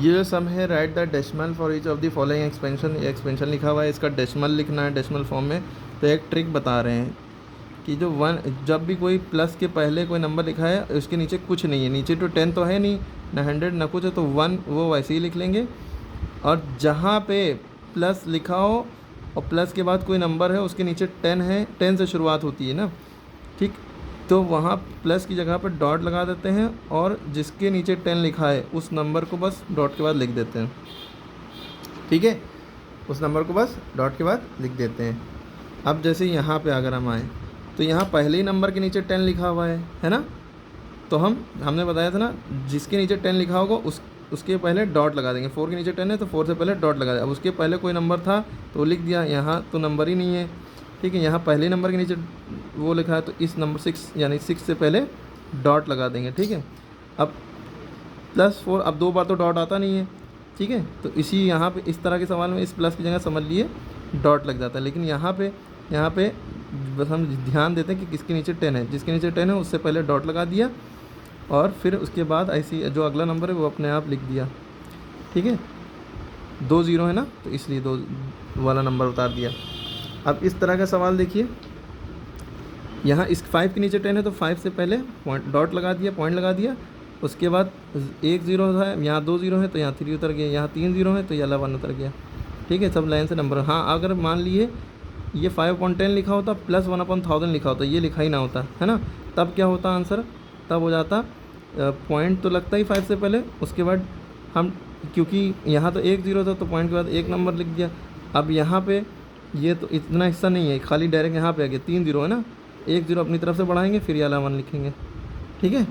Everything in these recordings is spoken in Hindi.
ये जो सम है right the decimal for each of the following expansion, ये एक्सपेंशन लिखा हुआ है, इसका डेसिमल लिखना है डेसिमल फॉर्म में। तो एक ट्रिक बता रहे हैं कि जो वन, जब भी कोई प्लस के पहले कोई नंबर लिखा है उसके नीचे कुछ नहीं है, नीचे तो 10 तो है नहीं, ना 100 ना कुछ है, तो 1 वो वैसे ही लिख लेंगे। और जहाँ पे प्लस लिखा हो और प्लस के बाद कोई नंबर है उसके नीचे 10 है, 10 से शुरुआत होती है ना, ठीक, तो वहाँ प्लस की जगह पर डॉट लगा देते हैं और जिसके नीचे 10 लिखा है उस नंबर को बस डॉट के बाद लिख देते हैं। ठीक है, उस नंबर को बस डॉट के बाद लिख देते हैं। अब जैसे यहाँ पे अगर हम आए तो यहाँ पहले ही नंबर के नीचे 10 लिखा हुआ है ना, तो हमने बताया था ना, जिसके नीचे 10 लिखा होगा उसके पहले डॉट लगा देंगे। 4 के नीचे 10 है तो 4 से पहले डॉट लगा दें। अब उसके पहले कोई नंबर था तो वो लिख दिया, यहाँ तो नंबर ही नहीं है, ठीक है, यहाँ पहले नंबर के नीचे वो लिखा है तो इस नंबर 6 यानी 6 से पहले डॉट लगा देंगे। ठीक है, अब +4, अब 2 बार तो डॉट आता नहीं है, ठीक है, तो इसी यहाँ पे इस तरह के सवाल में इस प्लस की जगह समझ लिए डॉट लग जाता है। लेकिन यहाँ पे बस हम ध्यान देते हैं कि किसके नीचे 10 है, जिसके नीचे 10 है उससे पहले डॉट लगा दिया और फिर उसके बाद ऐसी जो अगला नंबर है वो अपने आप लिख दिया। ठीक है, 2 0 है ना, तो इसलिए 2 वाला नंबर उतार दिया। अब इस तरह का सवाल देखिए, यहाँ इस 5 के नीचे 10 है तो 5 से पहले पॉइंट डॉट लगा दिया, पॉइंट लगा दिया, उसके बाद 1 0 है, यहाँ 2 0 है तो यहाँ 3 उतर गया, यहाँ 3 0 है तो यहाँ 1 उतर गया। ठीक है, सब लाइन से नंबर। हाँ, अगर मान लिए ये 5/10 लिखा होता प्लस 1/1000 लिखा होता, ये लिखा ही ना होता है ना, तब क्या होता आंसर, तब हो जाता पॉइंट तो लगता ही 5 से पहले, उसके बाद हम, क्योंकि यहाँ तो 1 0 था तो पॉइंट के बाद एक नंबर लिख दिया। अब यहाँ पे ये तो इतना हिस्सा नहीं है, खाली डायरेक्ट यहाँ पे आ गया 3 0 है ना, 1 0 अपनी तरफ से बढ़ाएंगे फिर ये 1 लिखेंगे। ठीक है,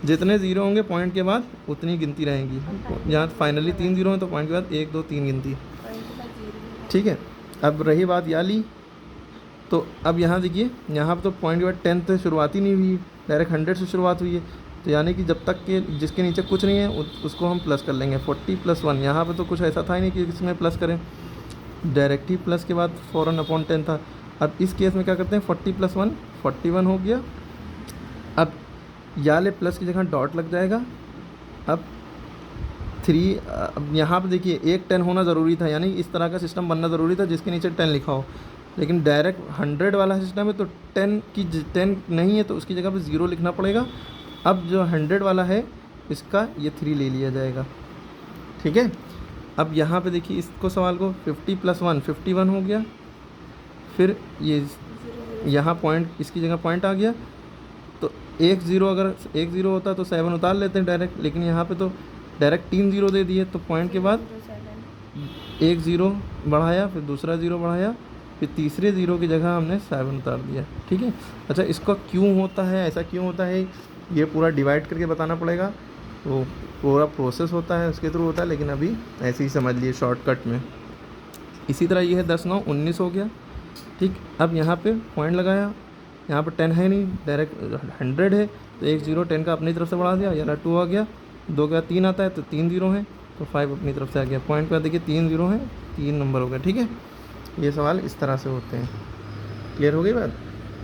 जितने ज़ीरो होंगे पॉइंट के बाद उतनी गिनती रहेंगी। यहाँ फाइनली 3 0 है तो पॉइंट के बाद 1 2 3 गिनती। ठीक है, अब रही बात याली, तो अब यहाँ देखिए, यहाँ पर तो पॉइंट के बाद 10 से शुरुआत ही नहीं हुई, डायरेक्ट 100 से शुरुआत हुई है, तो यानी कि जब तक के जिसके नीचे कुछ नहीं है उसको हम प्लस कर लेंगे। 40 + 1, यहाँ पे तो कुछ ऐसा था ही नहीं कि इसमें प्लस करें, डायरेक्ट ही प्लस के बाद 4/10 था। अब इस केस में क्या करते हैं, 40 + 1 41 हो गया। अब याले प्लस की जगह डॉट लग जाएगा। अब 3, अब यहाँ पे देखिए एक 10 होना ज़रूरी था, यानी इस तरह का सिस्टम बनना ज़रूरी था जिसके नीचे 10 लिखा हो, लेकिन डायरेक्ट 100 वाला सिस्टम है तो 10 नहीं है तो उसकी जगह पे 0 लिखना पड़ेगा। अब जो 100 वाला है इसका ये 3 ले लिया जाएगा। ठीक है, अब यहाँ पे देखिए इसको सवाल को 50 + 1 51 हो गया, फिर ये यहाँ पॉइंट, इसकी जगह पॉइंट आ गया, तो 1 0, अगर 1 0 होता तो 7 उतार लेते हैं डायरेक्ट, लेकिन यहाँ पे तो डायरेक्ट 3 0 दे दिए, तो पॉइंट के बाद 1 0 बढ़ाया, फिर दूसरा 0 बढ़ाया, फिर तीसरे 0 की जगह हमने 7 उतार दिया। ठीक है, अच्छा इसका क्यों होता है, ऐसा क्यों होता है, ये पूरा डिवाइड करके बताना पड़ेगा, वो पूरा प्रोसेस होता है उसके थ्रू होता है, लेकिन अभी ऐसे ही समझ लिए शॉर्टकट में। इसी तरह ये है 10 9 19 हो गया। ठीक, अब यहाँ पे पॉइंट लगाया, यहाँ पर 10 है नहीं, डायरेक्ट 100 है, तो 1 0 10 का अपनी तरफ से बढ़ा दिया, यानी 2 आ गया, 2 के बाद 3 आता है तो 3 0 है, तो 5 अपनी तरफ से आ गया, पॉइंट पे देखिए 3 0 है, 3 नंबर हो गया। ठीक है, ये सवाल इस तरह से होते हैं। क्लियर हो गई बात।